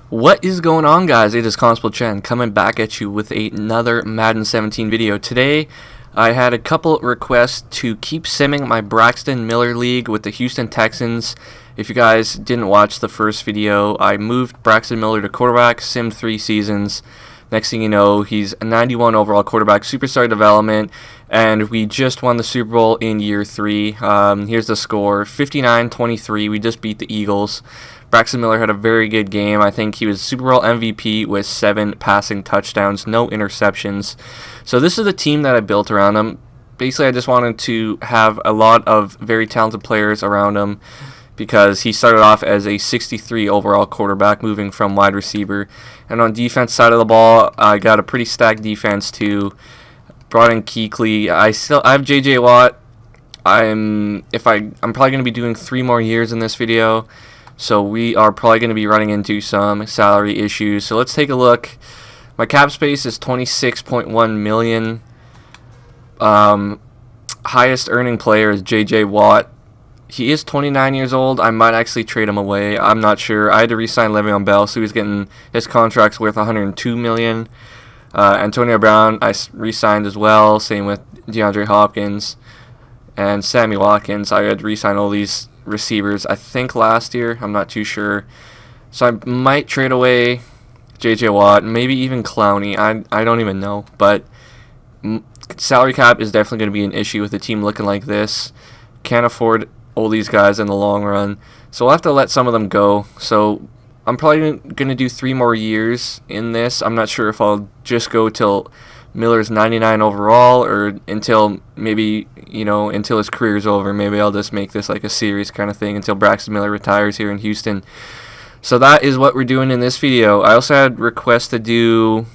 What is going on, guys? It is Constable Chen coming back at you with another Madden 17 video. Today I had a couple requests to keep simming my Braxton Miller League with the Houston Texans. If you guys didn't watch the first video, I moved Braxton Miller to quarterback, simmed 3 seasons. Next thing you know, he's a 91 overall quarterback, superstar development, and we just won the Super Bowl in year 3. Here's the score, 59-23. We just beat the Eagles. Braxton Miller had a very good game. I think he was Super Bowl MVP with 7 passing touchdowns, no interceptions. So this is the team that I built around him. Basically, I just wanted to have a lot of very talented players around him because he started off as a 63 overall quarterback, moving from wide receiver. And on defense side of the ball, I got a pretty stacked defense too. Brought in Kuechly. I have J.J. Watt. I'm probably going to be doing 3 more years in this video. So we are probably going to be running into some salary issues. So let's take a look. My cap space is 26.1 million. Highest earning player is J.J. Watt. He is 29 years old. I might actually trade him away. I'm not sure. I had to re-sign Le'Veon Bell, so he's getting his contract's worth 102 million. Antonio Brown, I re-signed as well. Same with DeAndre Hopkins and Sammy Watkins. I had to re-sign all these receivers, I think last year. I'm not too sure. So I might trade away J.J. Watt, maybe even Clowney. I don't even know. But salary cap is definitely going to be an issue with a team looking like this. Can't afford all these guys in the long run. So we'll have to let some of them go. So I'm probably going to do 3 more years in this. I'm not sure if I'll just go till Miller's 99 overall or until maybe, until his career's over. Maybe I'll just make this like a series kind of thing until Braxton Miller retires here in Houston. So that is what we're doing in this video. I also had requests to do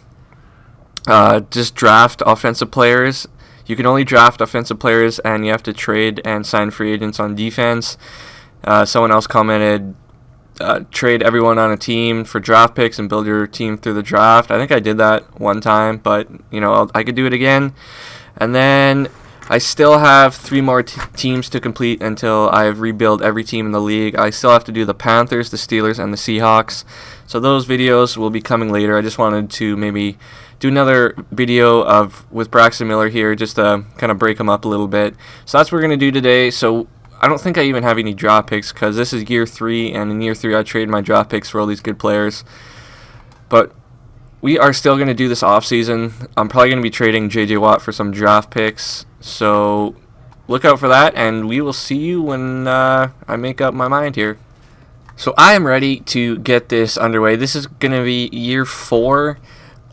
just draft offensive players. You can only draft offensive players and you have to trade and sign free agents on defense. Someone else commented, trade everyone on a team for draft picks and build your team through the draft. I think I did that one time, but I could do it again. And then I still have 3 more teams to complete until I have rebuilt every team in the league. I still have to do the Panthers, the Steelers, and the Seahawks. So those videos will be coming later. I just wanted to maybe do another video with Braxton Miller here just to kind of break him up a little bit. So that's what we're going to do today. So I don't think I even have any draft picks because this is year 3, and in year 3 I traded my draft picks for all these good players. But we are still going to do this offseason. I'm probably going to be trading J.J. Watt for some draft picks. So look out for that, and we will see you when I make up my mind here. So I am ready to get this underway. This is going to be year 4.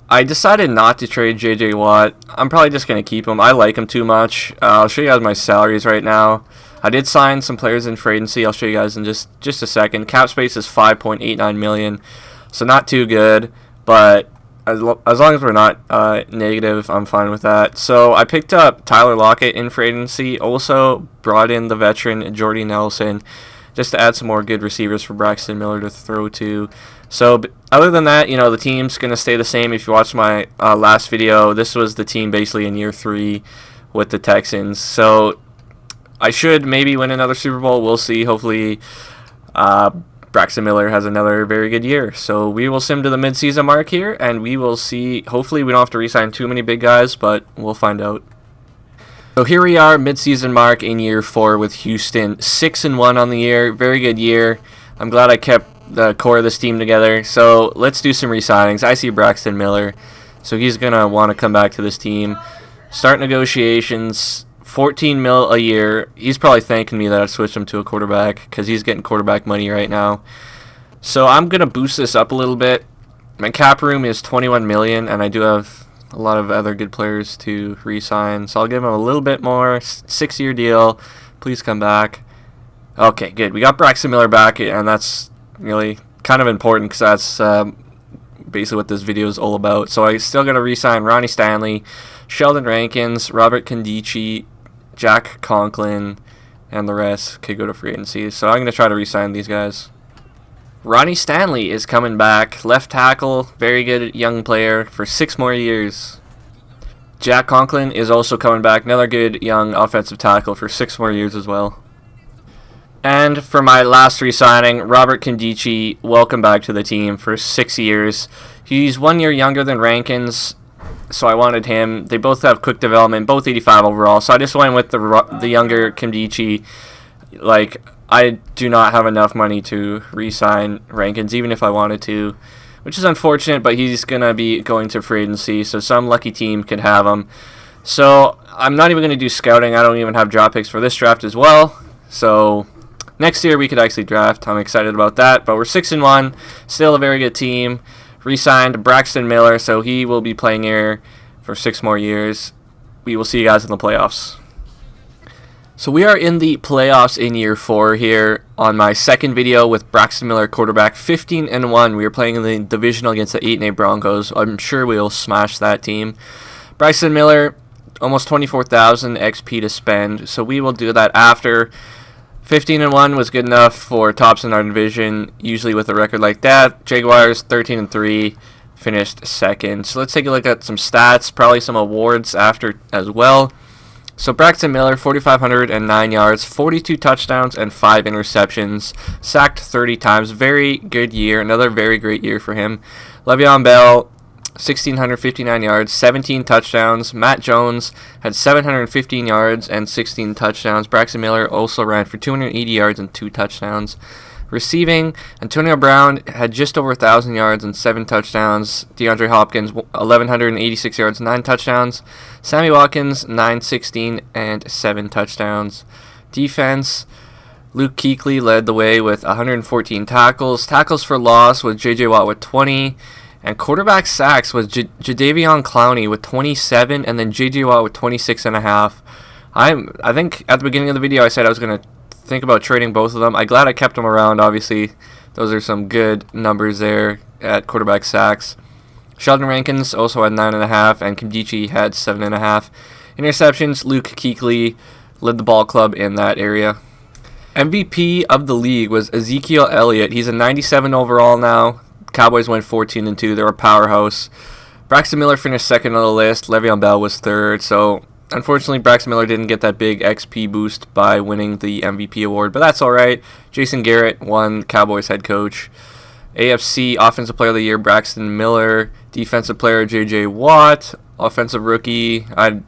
I decided not to trade J.J. Watt. I'm probably just going to keep him. I like him too much. I'll show you guys my salaries right now. I did sign some players in free agency. I'll show you guys in just a second. Cap space is 5.89 million, so not too good, but as long as we're not negative, I'm fine with that. So I picked up Tyler Lockett in free agency. Also brought in the veteran Jordy Nelson just to add some more good receivers for Braxton Miller to throw to. So other than that, the team's going to stay the same. If you watched my last video, this was the team basically in year 3 with the Texans. So I should maybe win another Super Bowl. We'll see. Hopefully Braxton Miller has another very good year. So we will sim to the midseason mark here, and we will see. Hopefully we don't have to re-sign too many big guys, but we'll find out. So here we are, midseason mark in year 4 with Houston. 6-1 on the year. Very good year. I'm glad I kept the core of this team together. So let's do some re-signings. I see Braxton Miller, so he's going to want to come back to this team. Start negotiations. 14 mil a year. He's probably thanking me that I switched him to a quarterback because he's getting quarterback money right now. So I'm going to boost this up a little bit. My cap room is 21 million, and I do have a lot of other good players to re-sign. So I'll give him a little bit more. 6-year deal. Please come back. Okay, good. We got Braxton Miller back, and that's really kind of important because that's basically what this video is all about. So I still got to re-sign Ronnie Stanley, Sheldon Rankins, Robert Kondichi, Jack Conklin, and the rest could go to free agency. So I'm going to try to re-sign these guys. Ronnie Stanley is coming back. Left tackle, very good young player for 6 more years. Jack Conklin is also coming back. Another good young offensive tackle for 6 more years as well. And for my last re-signing, Robert Kondichi, welcome back to the team for 6 years. He's 1 year younger than Rankins, so I wanted him. They both have quick development, both 85 overall, so I just went with the younger Kondichi. Like, I do not have enough money to re-sign Rankins, even if I wanted to, which is unfortunate, but he's going to be going to free agency, so some lucky team could have him. So I'm not even going to do scouting. I don't even have draft picks for this draft as well, so next year we could actually draft. I'm excited about that. But we're 6-1, still a very good team. Re-signed Braxton Miller, so he will be playing here for 6 more years. We will see you guys in the playoffs. So we are in the playoffs in year 4 here on my second video with Braxton Miller, quarterback. 15-1. We are playing in the divisional against the 8-8 Broncos. I'm sure we will smash that team. Braxton Miller, almost 24,000 XP to spend, so we will do that after. 15-1 was good enough for tops in our division, usually with a record like that. Jaguars 13-3, finished second. So let's take a look at some stats, probably some awards after as well. So Braxton Miller, 4,509 yards, 42 touchdowns, and 5 interceptions. Sacked 30 times. Very good year. Another very great year for him. Le'Veon Bell, 1,659 yards, 17 touchdowns. Matt Jones had 715 yards and 16 touchdowns. Braxton Miller also ran for 280 yards and 2 touchdowns. Receiving, Antonio Brown had just over 1,000 yards and 7 touchdowns. DeAndre Hopkins, 1,186 yards, 9 touchdowns. Sammy Watkins, 916 and 7 touchdowns. Defense, Luke Kuechly led the way with 114 tackles. Tackles for loss with J.J. Watt with 20. And quarterback sacks was Jadeveon Clowney with 27, and then J.J. Watt with 26.5. I think at the beginning of the video I said I was going to think about trading both of them. I'm glad I kept them around, obviously. Those are some good numbers there at quarterback sacks. Sheldon Rankins also had 9.5, and Kondichi had 7.5. Interceptions, Luke Kuechly led the ball club in that area. MVP of the league was Ezekiel Elliott. He's a 97 overall now. Cowboys went 14-2. They're a powerhouse. Braxton Miller finished second on the list. Le'Veon Bell was third. So, unfortunately, Braxton Miller didn't get that big XP boost by winning the MVP award, but that's all right. Jason Garrett won Cowboys head coach. AFC Offensive Player of the Year, Braxton Miller. Defensive Player, J.J. Watt. Offensive Rookie, I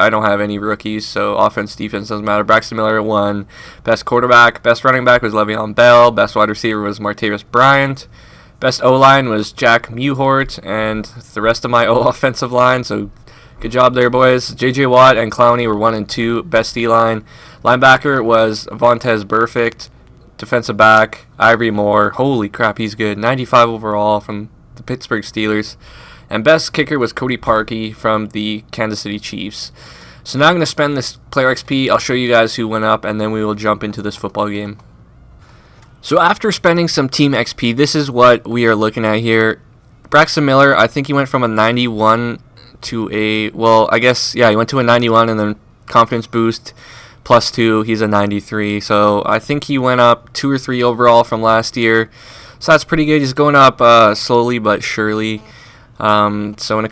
don't have any rookies, so offense, defense doesn't matter. Braxton Miller won Best Quarterback. Best Running Back was Le'Veon Bell. Best Wide Receiver was Martavis Bryant. Best O-line was Jack Mewhort, and the rest of my offensive line, so good job there, boys. J.J. Watt and Clowney were 1 and 2. Best D-line. Linebacker was Vontez Burfict. Defensive back, Ivory Moore. Holy crap, he's good. 95 overall from the Pittsburgh Steelers. And best kicker was Cody Parkey from the Kansas City Chiefs. So now I'm going to spend this player XP. I'll show you guys who went up, and then we will jump into this football game. So after spending some team XP, this is what we are looking at here. Braxton Miller, I think he went from a 91 to a, well, I guess, yeah, he went to a 91 and then confidence boost +2, he's a 93. So I think he went up 2 or 3 overall from last year. So that's pretty good. He's going up slowly but surely. So in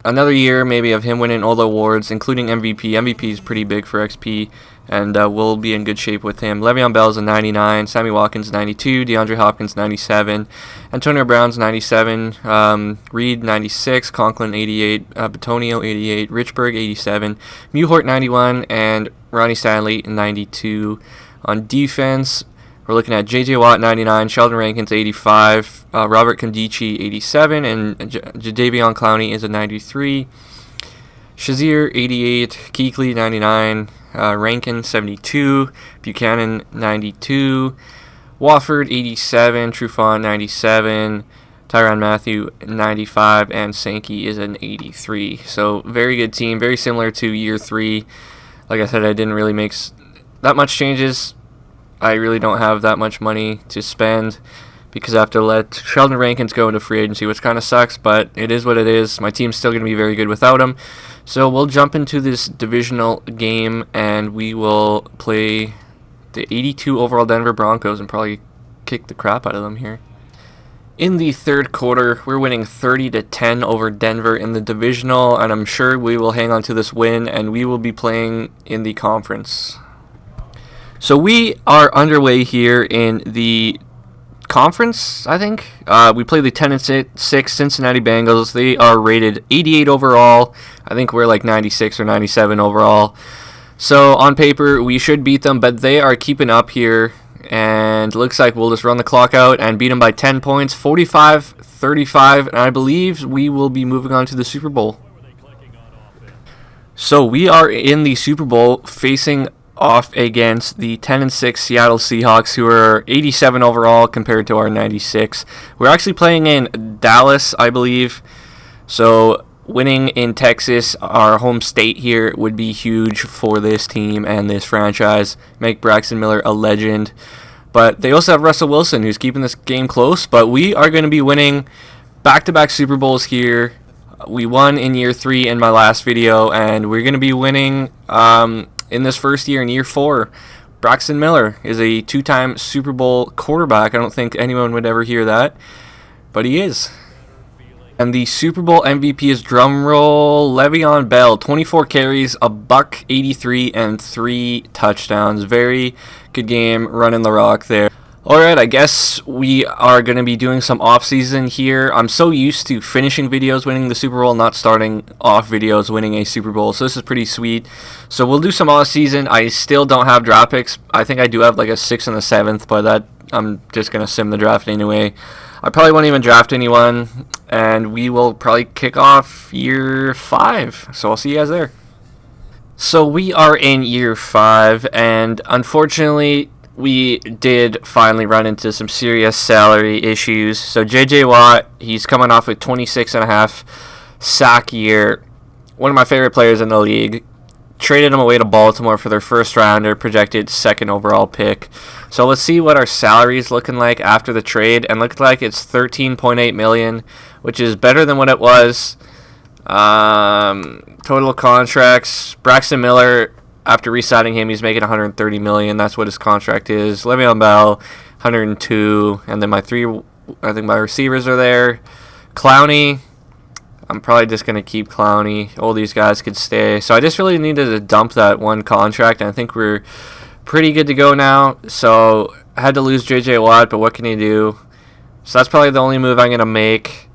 another year maybe of him winning all the awards, including MVP. MVP is pretty big for XP, and we'll be in good shape with him. Le'Veon Bell's a 99, Sammy Watkins 92, DeAndre Hopkins 97, Antonio Brown's 97, Reed 96, Conklin 88, Batonio 88, Richburg 87, Mewhort 91, and Ronnie Stanley 92. On defense, we're looking at J.J. Watt 99, Sheldon Rankins 85, Robert Kondichi 87, and Jadeveon Clowney is a 93. Shazier 88, Kuechly 99, Rankin 72, Buchanan 92, Wofford 87, Trufant 97, Tyrann Mathieu 95, and Sankey is an 83. So very good team, very similar to year 3. Like I said, I didn't really make that much changes. I really don't have that much money to spend because I have to let Sheldon Rankins go into free agency, which kind of sucks, but it is what it is. My team's still going to be very good without him. So we'll jump into this divisional game, and we will play the 82 overall Denver Broncos and probably kick the crap out of them here. In the third quarter, we're winning 30-10 over Denver in the divisional, and I'm sure we will hang on to this win, and we will be playing in the conference. So we are underway here in the conference, I think. We play the 10-6 Cincinnati Bengals. They are rated 88 overall. I think we're like 96 or 97 overall. So on paper, we should beat them, but they are keeping up here. And looks like we'll just run the clock out and beat them by 10 points, 45-35. And I believe we will be moving on to the Super Bowl. So we are in the Super Bowl facing off against the 10-6 Seattle Seahawks, who are 87 overall compared to our 96. We're actually playing in Dallas, I believe. So winning in Texas, our home state here, would be huge for this team and this franchise. Make Braxton Miller a legend. But they also have Russell Wilson, who's keeping this game close. But we are going to be winning back-to-back Super Bowls here. We won in year 3 in my last video, and we're going to be winning in this first year, in year 4. Braxton Miller is a 2-time Super Bowl quarterback. I don't think anyone would ever hear that, but he is. And the Super Bowl MVP is, drumroll, Le'Veon Bell. 24 carries, a $183, and 3 touchdowns. Very good game running the rock there. Alright, I guess we are going to be doing some off-season here. I'm so used to finishing videos winning the Super Bowl, not starting off videos winning a Super Bowl, so this is pretty sweet. So we'll do some off-season. I still don't have draft picks. I think I do have like a 6th and a 7th, but that I'm just going to sim the draft anyway. I probably won't even draft anyone, and we will probably kick off year 5. So I'll see you guys there. So we are in year 5, and unfortunately, we did finally run into some serious salary issues. So J.J. Watt, he's coming off a 26.5 sack year. One of my favorite players in the league. Traded him away to Baltimore for their first rounder, projected 2nd overall pick. So let's see what our salary is looking like after the trade. And looked like it's $13.8 million, which is better than what it was. Total contracts, Braxton Miller, after re-signing him, he's making $130 million. That's what his contract is. Le'Veon Bell, $102, and then my receivers are there. Clowney, I'm probably just gonna keep Clowney. All these guys could stay. So I just really needed to dump that one contract, and I think we're pretty good to go now. So I had to lose J.J. Watt, but what can you do? So that's probably the only move I'm gonna make.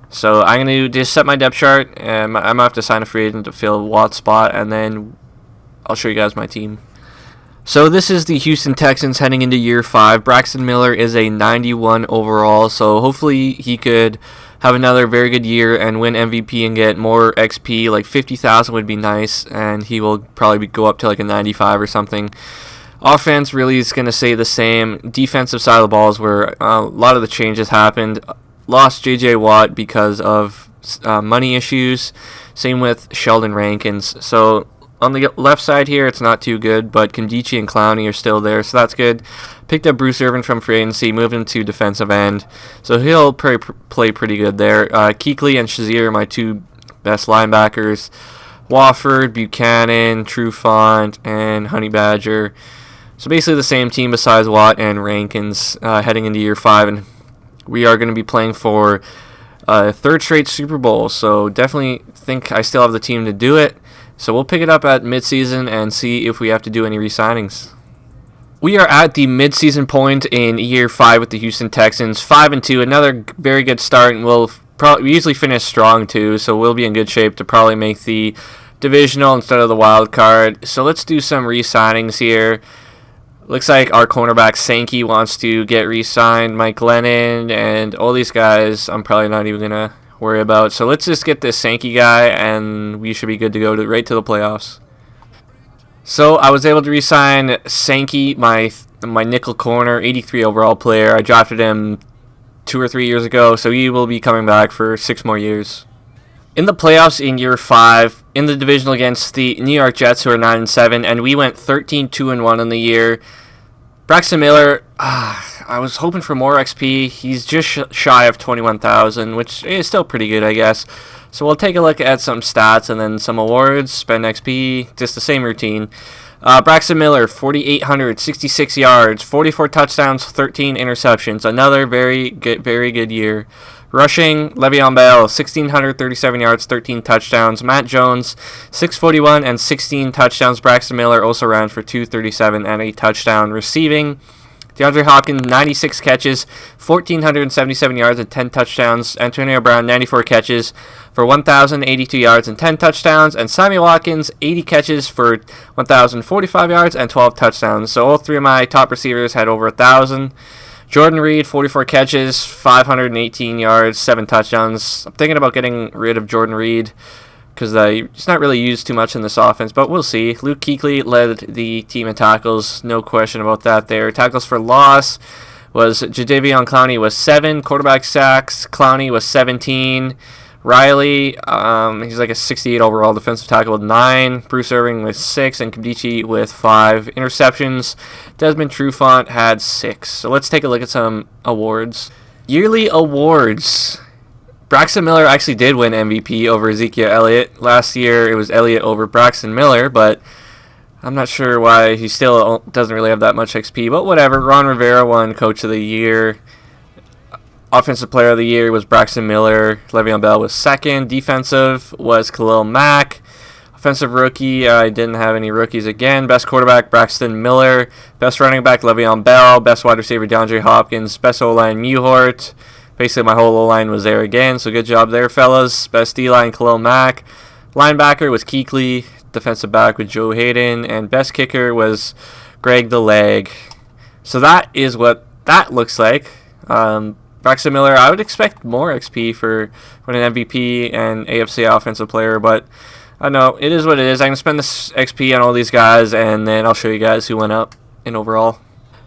So I'm gonna just set my depth chart, and I'm gonna have to sign a free agent to fill Watt's spot, and then I'll show you guys my team. So this is the Houston Texans heading into year 5. Braxton Miller is a 91 overall, so hopefully he could have another very good year and win MVP and get more XP. Like 50,000 would be nice, and he will probably go up to like a 95 or something. Offense really is going to stay the same. Defensive side of the ball is where a lot of the changes happened. Lost J.J. Watt because of money issues. Same with Sheldon Rankins. So on the left side here, it's not too good, but Kandichi and Clowney are still there, so that's good. Picked up Bruce Irvin from free agency, moved him to defensive end, so he'll play pretty good there. Kuechly and Shazier are my 2 best linebackers. Wofford, Buchanan, Trufant, and Honey Badger. So basically the same team besides Watt and Rankins heading into year 5, and we are going to be playing for a 3rd straight Super Bowl, so definitely think I still have the team to do it. So we'll pick it up at midseason and see if we have to do any re-signings. We are at the midseason point in year 5 with the Houston Texans, 5-2, another very good start, and we usually finish strong too, so we'll be in good shape to probably make the divisional instead of the wild card. So let's do some re-signings here. Looks like our cornerback Sankey wants to get re-signed, Mike Lennon, and all these guys I'm probably not even going to worry about. So let's just get this Sankey guy, and we should be good to go right to the playoffs. So I was able to re-sign Sankey, my nickel corner, 83 overall player. I drafted him 2 or 3 years ago, so he will be coming back for 6 more years. In the playoffs in year 5, in the divisional against the New York Jets, who are 9-7, and we went 13-2-1 in the year. Braxton Miller, I was hoping for more XP. He's just shy of 21,000, which is still pretty good, I guess. So we'll take a look at some stats and then some awards, spend XP, just the same routine. Braxton Miller, 4,866 yards, 44 touchdowns, 13 interceptions. Another very good year. Rushing, Le'Veon Bell, 1,637 yards, 13 touchdowns. Matt Jones, 641 and 16 touchdowns. Braxton Miller also ran for 237 and a touchdown. Receiving, DeAndre Hopkins, 96 catches, 1,477 yards and 10 touchdowns. Antonio Brown, 94 catches for 1,082 yards and 10 touchdowns. And Sammy Watkins, 80 catches for 1,045 yards and 12 touchdowns. So all three of my top receivers had over 1,000. Jordan Reed, 44 catches, 518 yards, 7 touchdowns. I'm thinking about getting rid of Jordan Reed because he's not really used too much in this offense, but we'll see. Luke Kuechly led the team in tackles, no question about that there. Tackles for loss was Jadeveon Clowney was 7. Quarterback sacks, Clowney was 17. Riley, he's like a 68 overall defensive tackle with 9. Bruce Irving with 6, and Kimdichie with 5 interceptions. Desmond Trufant had 6. So let's take a look at some awards. Yearly awards. Braxton Miller actually did win MVP over Ezekiel Elliott. Last year it was Elliott over Braxton Miller, but I'm not sure why he still doesn't really have that much XP, but whatever. Ron Rivera won Coach of the Year. Offensive Player of the Year was Braxton Miller. Le'Veon Bell was 2nd. Defensive was Khalil Mack. Offensive Rookie, I didn't have any rookies again. Best Quarterback, Braxton Miller. Best Running Back, Le'Veon Bell. Best Wide Receiver, DeAndre Hopkins. Best O-Line, Mewhort. Basically, my whole O-line was there again, so good job there, fellas. Best D-Line, Khalil Mack. Linebacker was Kuechly. Defensive back with Joe Hayden. And best kicker was Greg the Leg. So that is what that looks like. Braxton Miller, I would expect more XP for an MVP and AFC Offensive Player, but I don't know. It is what it is. I'm going to spend this XP on all these guys, and then I'll show you guys who went up in overall.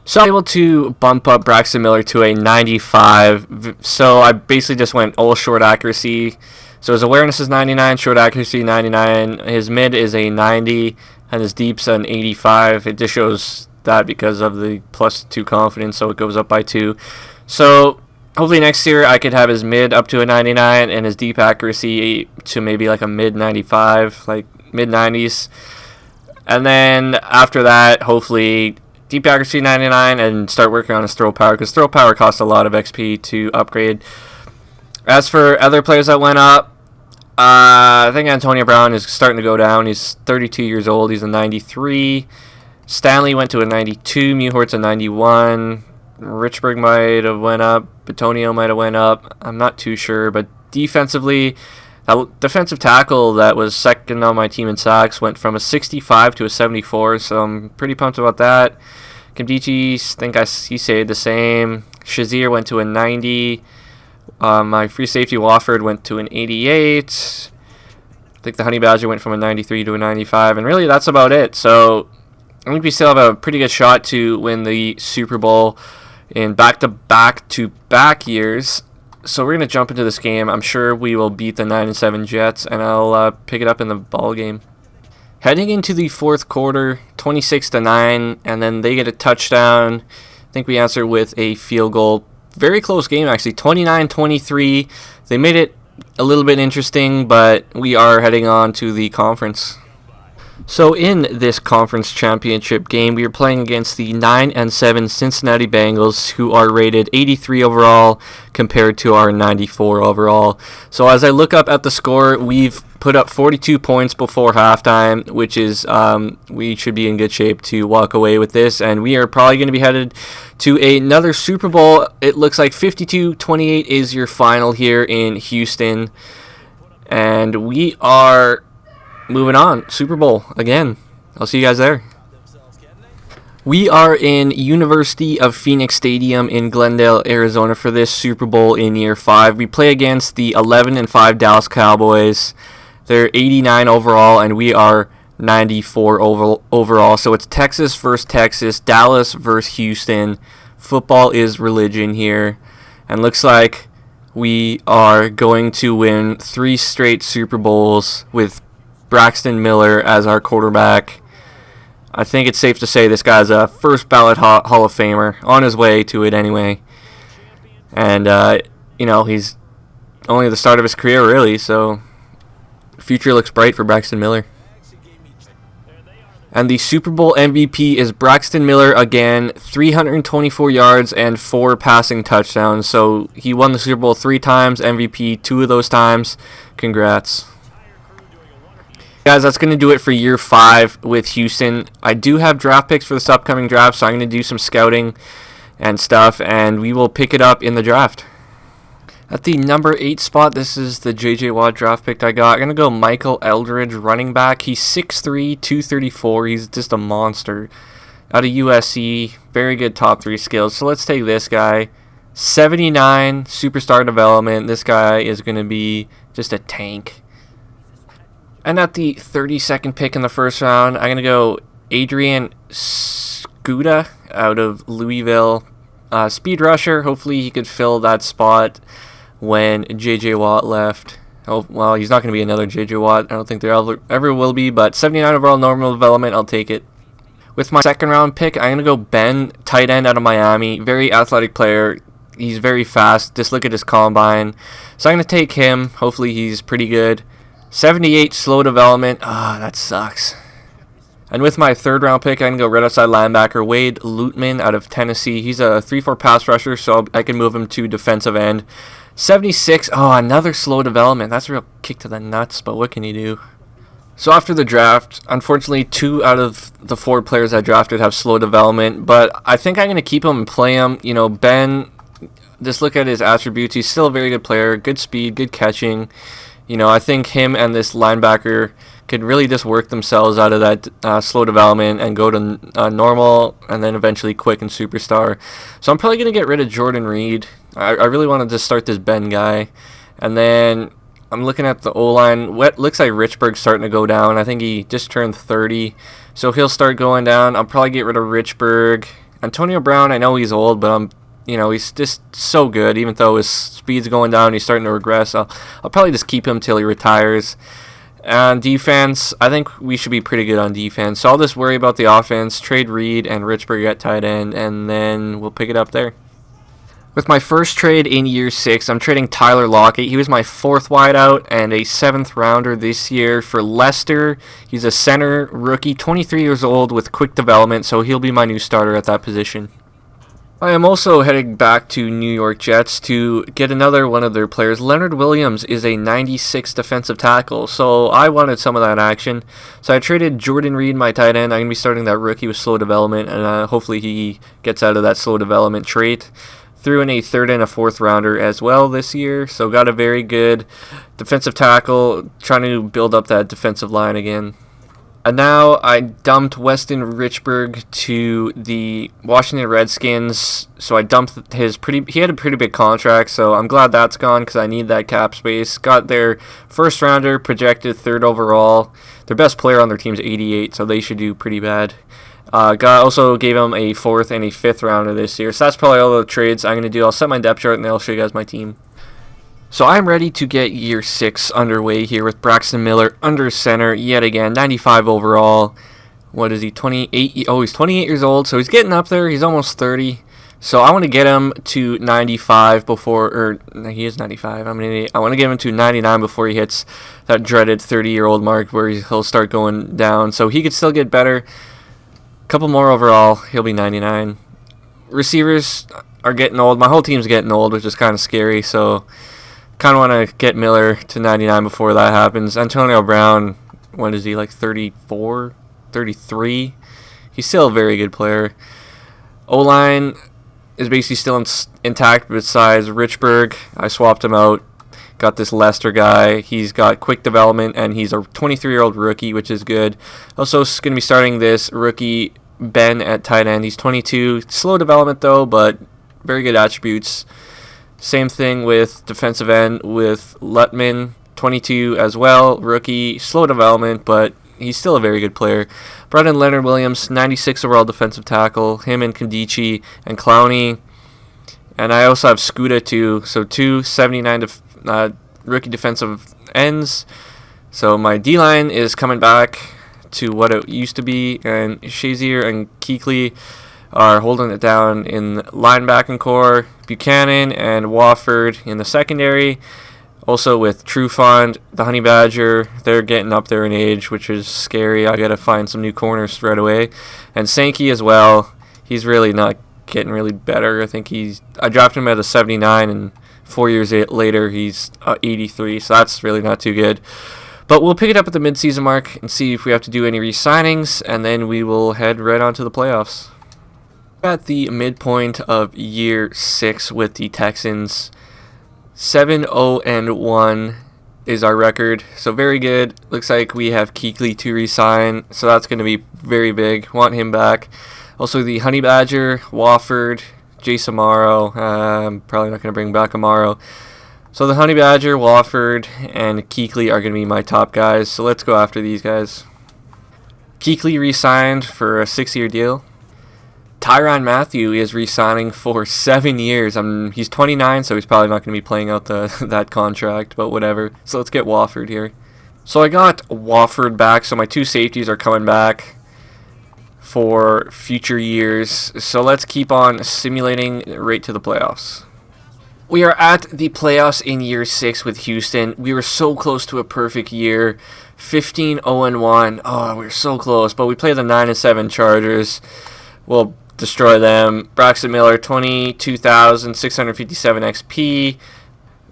So I'm able to bump up Braxton Miller to a 95. So I basically just went all short accuracy. So his awareness is 99, short accuracy 99. His mid is a 90, and his deep's an 85. It just shows that because of the +2 confidence, so it goes up by 2. So hopefully next year I could have his mid up to a 99 and his deep accuracy to maybe like a mid 95, like mid 90s. And then after that, hopefully deep accuracy 99 and start working on his throw power, because throw power costs a lot of XP to upgrade. As for other players that went up, I think Antonio Brown is starting to go down. He's 32 years old. He's a 93. Stanley went to a 92. Mewhort's a 91. Richburg might have went up. Batonio might have went up. I'm not too sure. But defensively, that defensive tackle that was second on my team in sacks went from a 65 to a 74. So I'm pretty pumped about that. Kimdichie, he stayed the same. Shazier went to a 90. My free safety Wofford went to an 88. I think the Honey Badger went from a 93 to a 95. And really, that's about it. So I think we still have a pretty good shot to win the Super Bowl in back-to-back years. So we're going to jump into this game. I'm sure we will beat the 9-7 Jets, and I'll pick it up in the ball game. Heading into the fourth quarter, 26-9, and then they get a touchdown. I think we answer with a field goal. Very close game, actually, 29-23. They made it a little bit interesting, but we are heading on to the conference. So in this conference championship game, we are playing against the 9-7 Cincinnati Bengals, who are rated 83 overall compared to our 94 overall. So as I look up at the score, we've put up 42 points before halftime, which is we should be in good shape to walk away with this, and we are probably going to be headed to another Super Bowl. It looks like 52-28 is your final here in Houston, and we are moving on. Super Bowl again. I'll see you guys there. We are in University of Phoenix Stadium in Glendale, Arizona for this Super Bowl in year 5. We play against the 11-5 Dallas Cowboys. They're 89 overall, and we are 94 overall. So it's Texas versus Texas, Dallas versus Houston. Football is religion here. And looks like we are going to win 3 straight Super Bowls with Braxton Miller as our quarterback. I think it's safe to say this guy's a first ballot Hall of Famer, on his way to it anyway. And, he's only at the start of his career, really, so the future looks bright for Braxton Miller. And the Super Bowl MVP is Braxton Miller again, 324 yards and 4 passing touchdowns. So he won the Super Bowl 3 times, MVP 2 of those times. Congrats. Guys, that's going to do it for year 5 with Houston. I do have draft picks for this upcoming draft, so I'm going to do some scouting and stuff, and we will pick it up in the draft. At the number 8 spot, this is the J.J. Watt draft pick I got. I'm going to go Michael Eldridge, running back. He's 6'3", 234. He's just a monster. Out of USC, very good top 3 skills. So let's take this guy. 79, superstar development. This guy is going to be just a tank. And at the 32nd pick in the first round, I'm going to go Adrian Skuda out of Louisville. Speed rusher. Hopefully he could fill that spot when J.J. Watt left. Oh, well, he's not going to be another J.J. Watt. I don't think there ever will be, but 79 overall normal development, I'll take it. With my second round pick, I'm going to go Ben, tight end out of Miami. Very athletic player. He's very fast. Just look at his combine. So I'm going to take him. Hopefully he's pretty good. 78 slow development. That sucks. And with my third round pick, I'm going to go right outside linebacker, Wade Lutman out of Tennessee. He's a 3-4 pass rusher, so I can move him to defensive end. 76, another slow development. That's a real kick to the nuts, but what can you do? So after the draft, unfortunately, 2 out of the 4 players I drafted have slow development, but I think I'm going to keep him and play him. You know, Ben, just look at his attributes. He's still a very good player, good speed, good catching. You know, I think him and this linebacker could really just work themselves out of that slow development and go to normal and then eventually quick and superstar. So I'm probably going to get rid of Jordan Reed. I really wanted to start this Ben guy. And then I'm looking at the O-line. Looks like Richburg's starting to go down. I think he just turned 30. So he'll start going down. I'll probably get rid of Richburg. Antonio Brown, I know he's old, but he's just so good. Even though his speed's going down, he's starting to regress. I'll probably just keep him till he retires. And defense, I think we should be pretty good on defense. So I'll just worry about the offense, trade Reed and Richburg at tight end, and then we'll pick it up there. With my first trade in year 6, I'm trading Tyler Lockett. He was my 4th wideout and a 7th rounder this year for Leicester. He's a center rookie, 23 years old with quick development, so he'll be my new starter at that position. I am also heading back to New York Jets to get another one of their players. Leonard Williams is a 96 defensive tackle, so I wanted some of that action. So I traded Jordan Reed, my tight end. I'm going to be starting that rookie with slow development, and hopefully he gets out of that slow development trait. Threw in a 3rd and a 4th rounder as well this year, so got a very good defensive tackle, trying to build up that defensive line again. And now I dumped Weston Richburg to the Washington Redskins, so I dumped he had a pretty big contract, so I'm glad that's gone because I need that cap space. Got their 1st rounder, projected 3rd overall. Their best player on their team is 88, so they should do pretty bad. Also gave him a 4th and a 5th rounder this year, so that's probably all the trades I'm going to do. I'll set my depth chart and then I'll show you guys my team. So I'm ready to get year 6 underway here with Braxton Miller under center yet again, 95 overall. What is he, 28? Oh, he's 28 years old, so he's getting up there. He's almost 30. So I want to get him to 95 he is 95. I want to get him to 99 before he hits that dreaded 30-year-old mark where he'll start going down. So he could still get better. Couple more overall, he'll be 99. Receivers are getting old. My whole team's getting old, which is kind of scary, so kind of want to get Miller to 99 before that happens. Antonio Brown, what is he, like 34, 33? He's still a very good player. O-line is basically still intact besides Richburg. I swapped him out. Got this Leicester guy. He's got quick development, and he's a 23-year-old rookie, which is good. Also, going to be starting this rookie Ben at tight end. He's 22. Slow development, though, but very good attributes. Same thing with defensive end with Lutman, 22 as well. Rookie, slow development, but he's still a very good player. Brought in Leonard Williams, 96 overall defensive tackle. Him and Kandichi and Clowney. And I also have Skuda, too. So 279 rookie defensive ends. So my D-line is coming back to what it used to be, and Shazier and Kuechly are holding it down in linebacking core. Buchanan and Wofford in the secondary. Also with Trufant, the Honey Badger, they're getting up there in age, which is scary. I gotta find some new corners right away. And Sankey as well. He's really not getting really better. I drafted him at a 79, and 4 years later he's 83. So that's really not too good. But we'll pick it up at the midseason mark and see if we have to do any re-signings, and then we will head right on to the playoffs. At the midpoint of year 6 with the Texans, 7-0-1 is our record, so very good. Looks like we have Kuechly to resign, so that's going to be very big. Want him back. Also the Honey Badger, Wofford, Jace Amaro. I'm probably not going to bring back Amaro. So the Honey Badger, Wofford, and Kuechly are going to be my top guys, so let's go after these guys. Kuechly re-signed for a 6-year deal. Tyrann Mathieu is re-signing for 7 years. He's 29, so he's probably not going to be playing out that contract, but whatever. So let's get Wofford here. So I got Wofford back, so my 2 safeties are coming back for future years. So let's keep on simulating right to the playoffs. We are at the playoffs in year 6 with Houston. We were so close to a perfect year. 15-0-1. Oh, we were so close, but we played the 9-7 Chargers. We'll destroy them. Braxton Miller, 22,657 XP.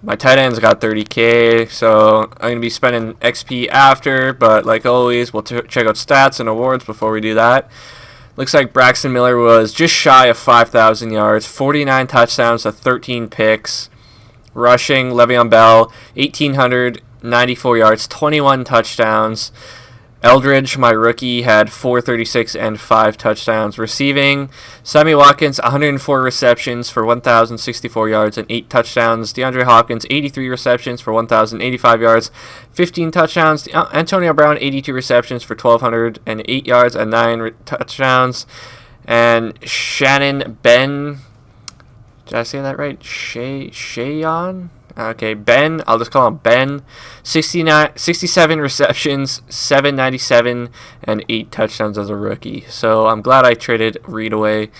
My tight end's got 30K, so I'm going to be spending XP after, but like always, we'll check out stats and awards before we do that. Looks like Braxton Miller was just shy of 5,000 yards, 49 touchdowns to 13 picks. Rushing, Le'Veon Bell, 1,894 yards, 21 touchdowns. Eldridge, my rookie, had 436 and 5 touchdowns. Receiving, Sammy Watkins, 104 receptions for 1,064 yards and 8 touchdowns. DeAndre Hopkins, 83 receptions for 1,085 yards, 15 touchdowns. Antonio Brown, 82 receptions for 1,208 yards and 9 touchdowns. And Shannon Ben, did I say that right? Shayon? Okay, Ben, I'll just call him Ben. 67 receptions, 797, and 8 touchdowns as a rookie. So I'm glad I traded Reed away.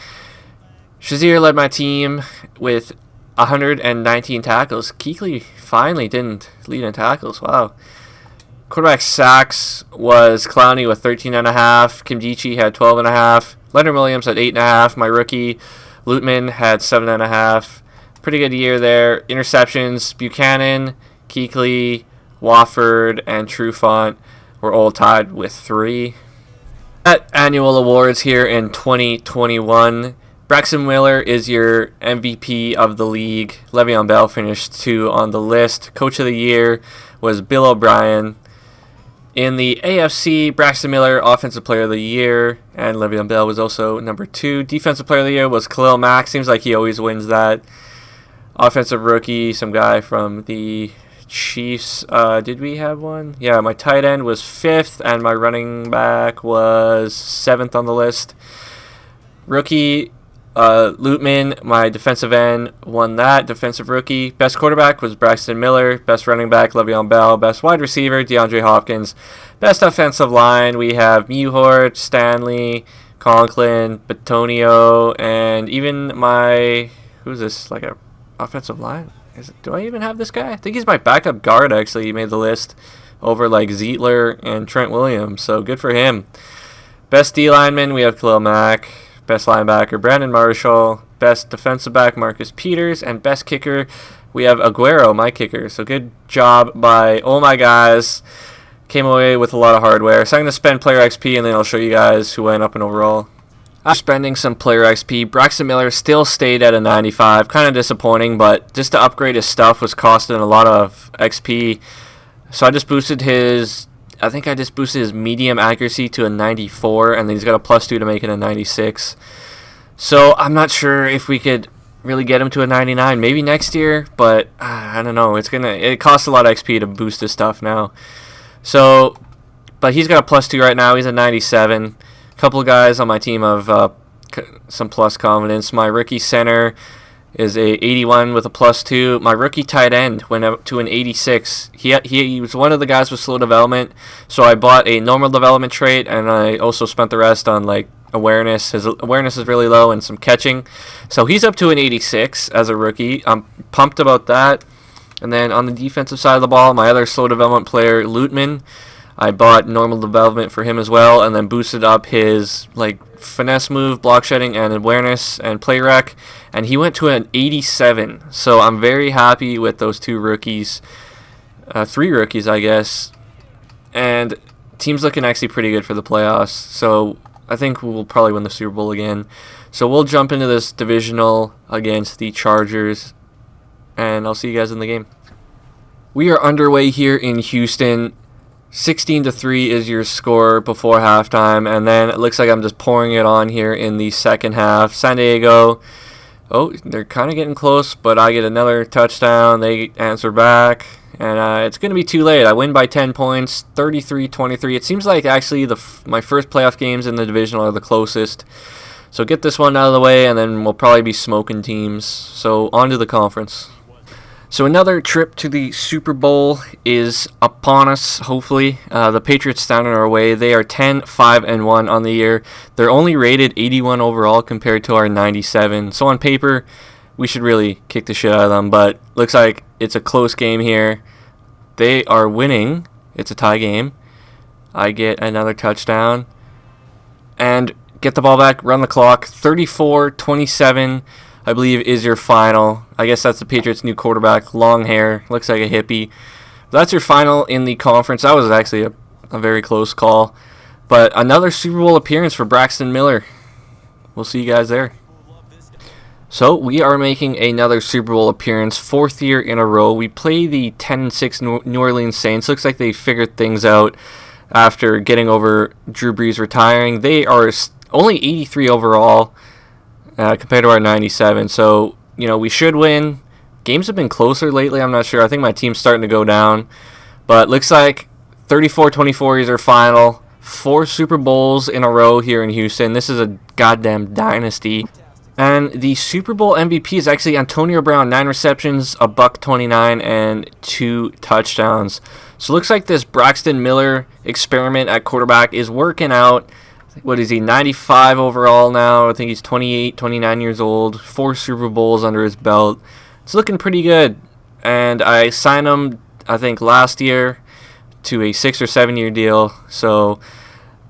Shazier led my team with 119 tackles. Kuechly finally didn't lead in tackles. Wow. Quarterback sacks was Clowney with 13.5. Kimdichie had 12.5. Leonard Williams had 8.5. My rookie, Lutman, had 7.5. Pretty good year there. Interceptions, Buchanan, Kuechly, Wofford, and Trufant were all tied with 3. At annual awards here in 2021, Braxton Miller is your MVP of the league. Le'Veon Bell finished 2 on the list. Coach of the year was Bill O'Brien. In the AFC, Braxton Miller, Offensive Player of the Year, and Le'Veon Bell was also number 2. Defensive Player of the Year was Khalil Mack. Seems like he always wins that. Offensive rookie, some guy from the Chiefs. Did we have one? Yeah, my tight end was 5th, and my running back was 7th on the list. Rookie, Lutman, my defensive end, won that. Defensive rookie. Best quarterback was Braxton Miller. Best running back, Le'Veon Bell. Best wide receiver, DeAndre Hopkins. Best offensive line, we have Mewhort, Stanley, Conklin, Batonio, and even my... Who's this? Like a offensive line? Do I even have this guy? I think he's my backup guard, actually. He made the list over like Zietler and Trent Williams, so good for him. Best D lineman, we have Khalil Mack. Best linebacker, Brandon Marshall. Best defensive back, Marcus Peters. And best kicker, we have Aguero, my kicker. So good job by all my guys. Came away with a lot of hardware. So I'm going to spend player XP, and then I'll show you guys who went up in overall. After spending some player XP, Braxton Miller still stayed at a 95. Kind of disappointing, but just to upgrade his stuff was costing a lot of XP. So I just boosted his... I think I just boosted his medium accuracy to a 94, and then he's got a +2 to make it a 96. So I'm not sure if we could really get him to a 99. Maybe next year, but I don't know. It costs a lot of XP to boost his stuff now. So, but he's got a +2 right now. He's a 97. A couple of guys on my team have some plus confidence. My rookie center is a 81 with a +2. My rookie tight end went up to an 86. He was one of the guys with slow development, so I bought a normal development trait, and I also spent the rest on like awareness. His awareness is really low and some catching, so he's up to an 86 as a rookie. I'm pumped about that. And then on the defensive side of the ball, my other slow development player, Lutman, I bought normal development for him as well, and then boosted up his finesse move, block shedding, and awareness and play rec, and he went to an 87. So I'm very happy with those two rookies, 3 rookies, I guess. And team's looking actually pretty good for the playoffs. So I think we'll probably win the Super Bowl again. So we'll jump into this divisional against the Chargers, and I'll see you guys in the game. We are underway here in Houston. 16-3 is your score before halftime, and then it looks like I'm just pouring it on here in the second half. San Diego, oh, they're kind of getting close, but I get another touchdown. They answer back, and it's going to be too late. I win by 10 points, 33-23. It seems like actually my first playoff games in the division are the closest. So get this one out of the way, and then we'll probably be smoking teams. So on to the conference. So another trip to the Super Bowl is upon us, hopefully. The Patriots stand in our way. They are 10-5-1 on the year. They're only rated 81 overall compared to our 97. So on paper, we should really kick the shit out of them. But looks like it's a close game here. They are winning. It's a tie game. I get another touchdown. And get the ball back, run the clock. 34-27. I believe is your final. I guess that's the Patriots' new quarterback. Long hair. Looks like a hippie. That's your final in the conference. That was actually a very close call. But another Super Bowl appearance for Braxton Miller. We'll see you guys there. So we are making another Super Bowl appearance. 4th year in a row. We play the 10-6 New Orleans Saints. Looks like they figured things out after getting over Drew Brees retiring. They are only 83 overall. Compared to our 97, so we should win. Games have been closer lately. I'm not sure. I think my team's starting to go down, but looks like 34-24 is our final. 4 Super Bowls in a row here in Houston. This is a goddamn dynasty. And the Super Bowl MVP is actually Antonio Brown. 9 receptions, a $129, and 2 touchdowns. So looks like this Braxton Miller experiment at quarterback is working out. What is he, 95 overall now? I think he's 28, 29 years old. 4 Super Bowls under his belt. It's looking pretty good. And I signed him, I think, last year to a 6 or 7 year deal. So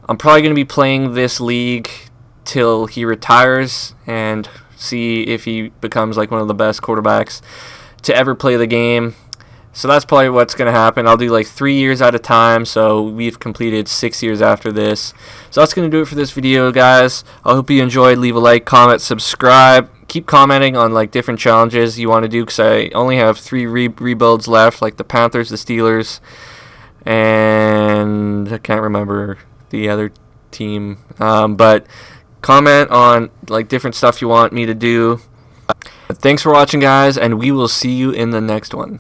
I'm probably going to be playing this league till he retires and see if he becomes like one of the best quarterbacks to ever play the game. So that's probably what's going to happen. I'll do like 3 years at a time, so we've completed 6 years after this. So that's going to do it for this video, guys. I hope you enjoyed. Leave a like, comment, subscribe. Keep commenting on like different challenges you want to do, because I only have 3 rebuilds left, like the Panthers, the Steelers, and I can't remember the other team. But comment on like different stuff you want me to do. Thanks for watching, guys, and we will see you in the next one.